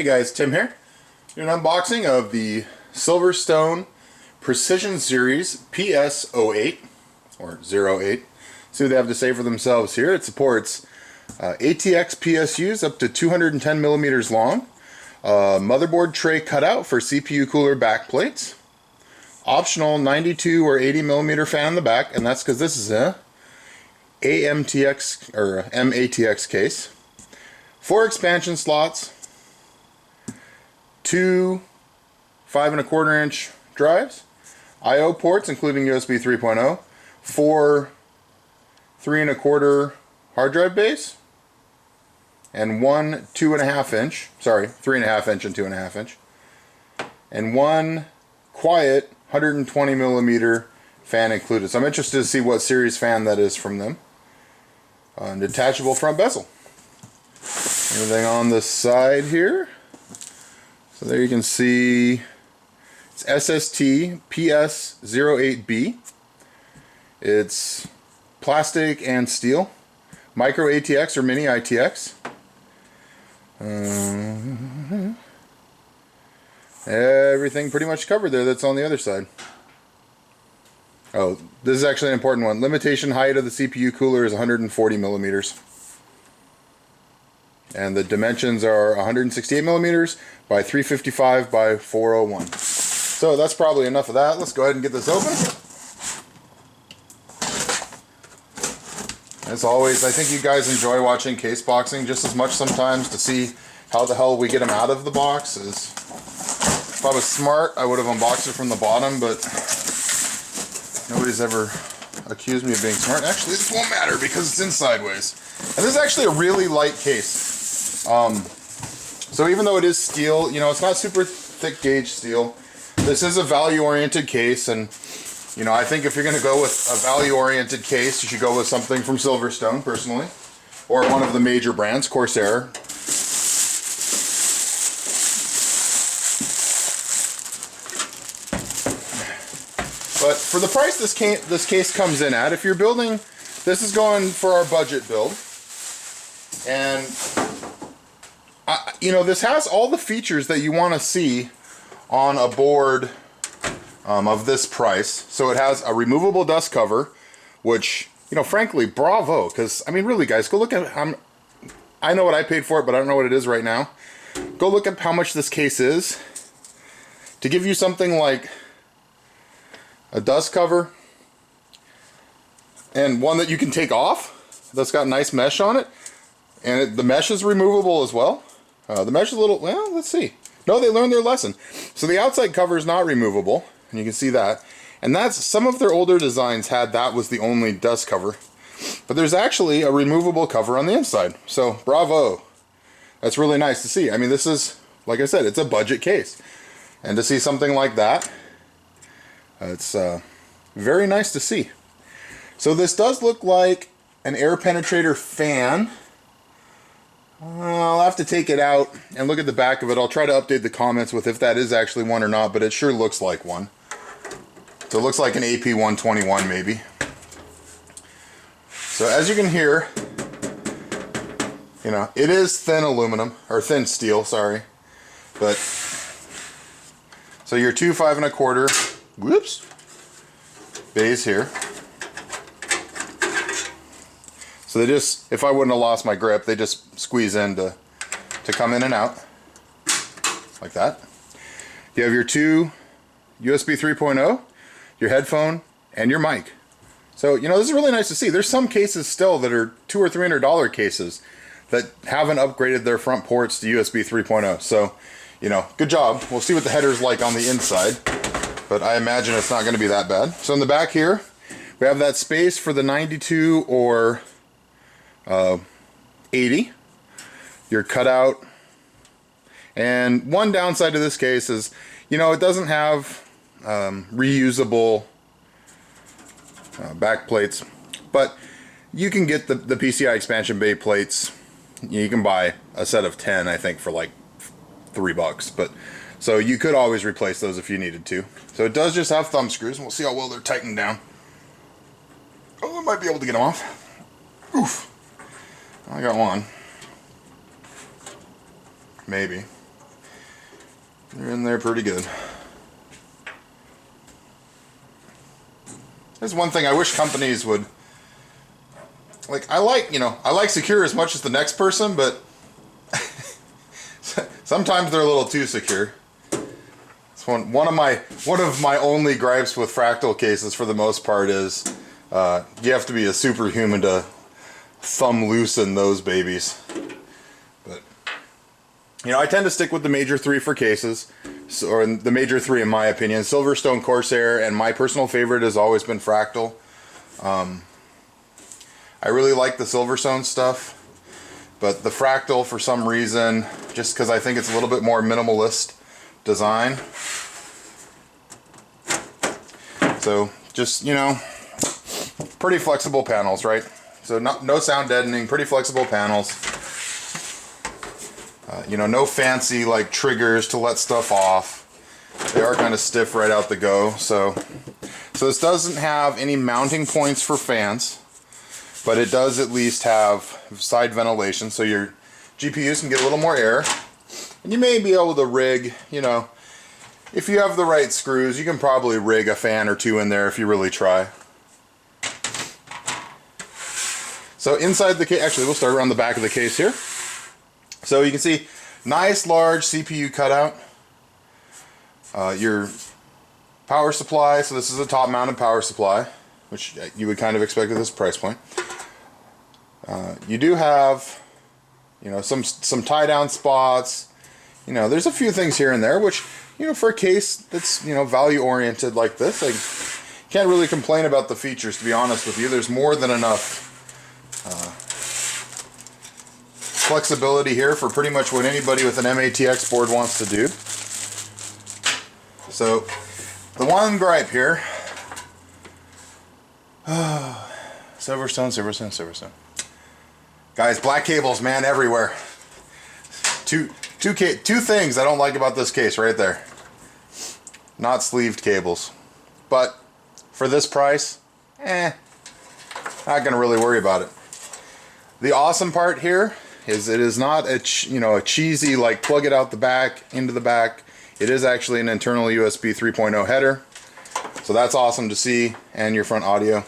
Hey guys, Tim here. Doing an unboxing of the Silverstone Precision Series PS08 or 08. See what they have to say for themselves here. It supports ATX PSUs up to 210 millimeters long, motherboard tray cutout for CPU cooler backplates, optional 92 or 80 millimeter fan in the back, and that's because this is a m-atx or m-atx case. 4 expansion slots, 2 5 1/4 inch drives, I/O ports including USB 3.0, 4 3 1/4 hard drive bays, and 1 2.5 inch, sorry, 3.5 inch and 2.5 inch, and 1 quiet 120 millimeter fan included. So I'm interested to see what series fan that is from them. Detachable front bezel. Everything on the side here. So there you can see it's SST PS08B. It's plastic and steel. Micro-ATX or mini-ITX. Everything pretty much covered there that's on the other side. Oh, this is actually an important one. Limitation height of the CPU cooler is 140 millimeters. And the dimensions are 168 millimeters by 355 by 401. So that's probably enough of that. Let's go ahead and get this open. As always, I think you guys enjoy watching case boxing just as much sometimes to see how the hell we get them out of the box. If I was smart, I would have unboxed it from the bottom, but nobody's ever accused me of being smart. Actually, this won't matter because it's in sideways. And this is actually a really light case. So even though it is steel, you know, it's not super thick gauge steel. This is a value-oriented case, and you know, I think if you're going to go with a value-oriented case, you should go with something from Silverstone, personally, or one of the major brands, Corsair. But for the price this case comes in at, if you're building, this is going for our budget build, and you know, this has all the features that you want to see on a board of this price. So it has a removable dust cover, which, you know, frankly, bravo, because I mean, really, guys, go look at I know what I paid for it, but I don't know what it is right now. Go look at how much this case is. To give you something like a dust cover and one that you can take off, that's got nice mesh on it, and the mesh is removable as well. The mesh is a little, well, let's see. No, they learned their lesson. So the outside cover is not removable, and you can see that. And that's, some of their older designs had that was the only dust cover. But there's actually a removable cover on the inside. So bravo. That's really nice to see. I mean, this is, like I said, it's a budget case. And to see something like that, it's very nice to see. So this does look like an air penetrator fan. I'll have to take it out and look at the back of it. I'll try to update the comments with if that is actually one or not, but it sure looks like one. So it looks like an AP121 maybe. So as you can hear, you know, it is thin aluminum, or thin steel, sorry. But, so your 2 5 1/4, whoops, bays here. So they just, if I wouldn't have lost my grip, they just squeeze in to come in and out, like that. You have your 2 USB 3.0, your headphone, and your mic. So, you know, this is really nice to see. There's some cases still that are $200 or $300 cases that haven't upgraded their front ports to USB 3.0. So, you know, good job. We'll see what the header's like on the inside, but I imagine it's not going to be that bad. So in the back here, we have that space for the 92 or 80, your cutout. And one downside to this case is, you know, it doesn't have reusable back plates, but you can get the PCI expansion bay plates. You can buy a set of 10, I think, for like $3, but so you could always replace those if you needed to. So it does just have thumb screws, and we'll see how well they're tightened down. Oh, I might be able to get them off. Oof. I got one. Maybe. They're in there pretty good. There's one thing I wish companies would, like, I like secure as much as the next person, but sometimes they're a little too secure. It's one of my only gripes with fractal cases for the most part is you have to be a superhuman to thumb loosen those babies. But I tend to stick with the major three for cases, or the major three in my opinion: Silverstone, Corsair, and my personal favorite has always been Fractal. I really like the Silverstone stuff, but the Fractal, for some reason, just because I think it's a little bit more minimalist design. So just, pretty flexible panels, right? So no sound deadening, pretty flexible panels. No fancy like triggers to let stuff off. They are kind of stiff right out the go. So this doesn't have any mounting points for fans, but it does at least have side ventilation, so your GPUs can get a little more air. And you may be able to rig, if you have the right screws, you can probably rig a fan or two in there if you really try. So inside the case, actually we'll start around the back of the case here. So you can see, nice large CPU cutout. Your power supply, so this is a top mounted power supply, which you would kind of expect at this price point. You do have, some tie down spots. There's a few things here and there, which, for a case that's, value oriented like this, I can't really complain about the features, to be honest with you. There's more than enough flexibility here for pretty much what anybody with an m-atx board wants to do. So the one gripe here, Silverstone. Guys, black cables, man, everywhere. Two things I don't like about this case right there. Not sleeved cables. But for this price, not gonna really worry about it. The awesome part here is it is not a cheesy like plug it out the back into the back. It is actually an internal USB 3.0 header. So that's awesome to see, and your front audio.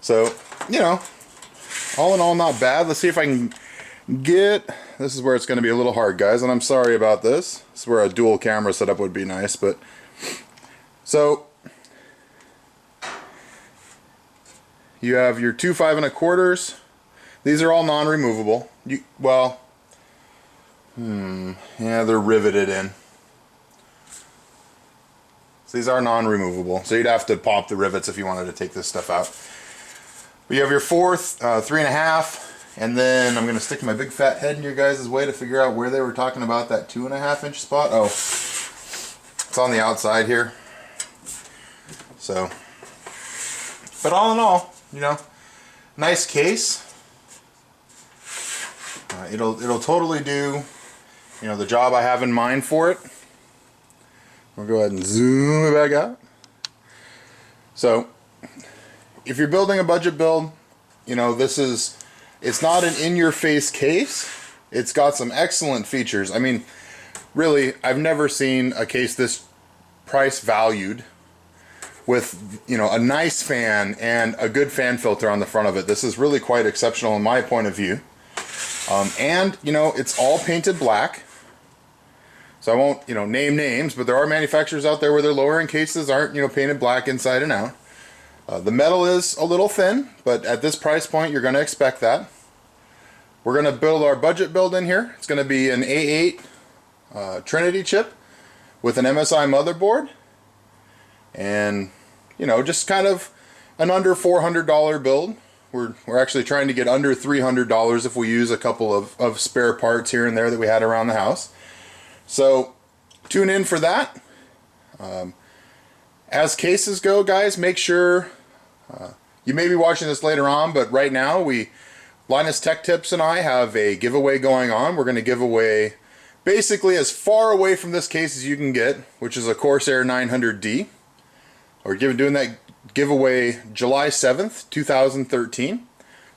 So, all in all, not bad. Let's see if I can get, this is where it's going to be a little hard, guys, and I'm sorry about this. This is where a dual camera setup would be nice, but so you have your two 5 1/4. These are all non-removable. Yeah, they're riveted in. So these are non-removable, so you'd have to pop the rivets if you wanted to take this stuff out. But you have your fourth 3.5. And then I'm going to stick my big fat head in your guys' way to figure out where they were talking about that 2.5-inch spot. Oh, it's on the outside here. So, but all in all, nice case. It'll totally do, the job I have in mind for it. We'll go ahead and zoom it back out. So, if you're building a budget build, it's not an in-your-face case. It's got some excellent features. I mean, really, I've never seen a case this price valued with, a nice fan and a good fan filter on the front of it. This is really quite exceptional in my point of view. And, it's all painted black. So I won't, name names, but there are manufacturers out there where their lower-end cases aren't, painted black inside and out. The metal is a little thin, but at this price point, you're going to expect that. We're going to build our budget build in here. It's going to be an A8 Trinity chip with an MSI motherboard. And, just kind of an under $400 build. We're actually trying to get under $300 if we use a couple of spare parts here and there that we had around the house. So, tune in for that. As cases go, guys, make sure, you may be watching this later on, but right now Linus Tech Tips and I have a giveaway going on. We're going to give away basically as far away from this case as you can get, which is a Corsair 900D. We're doing that giveaway July 7th, 2013.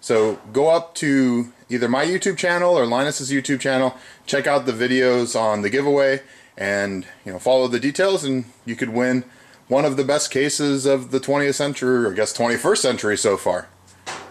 So go up to either my YouTube channel or Linus's YouTube channel, check out the videos on the giveaway, and follow the details, and you could win one of the best cases of the 20th century, or I guess 21st century so far.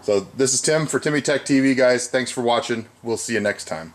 So this is Tim for TimmyTechTV, guys. Thanks for watching. We'll see you next time.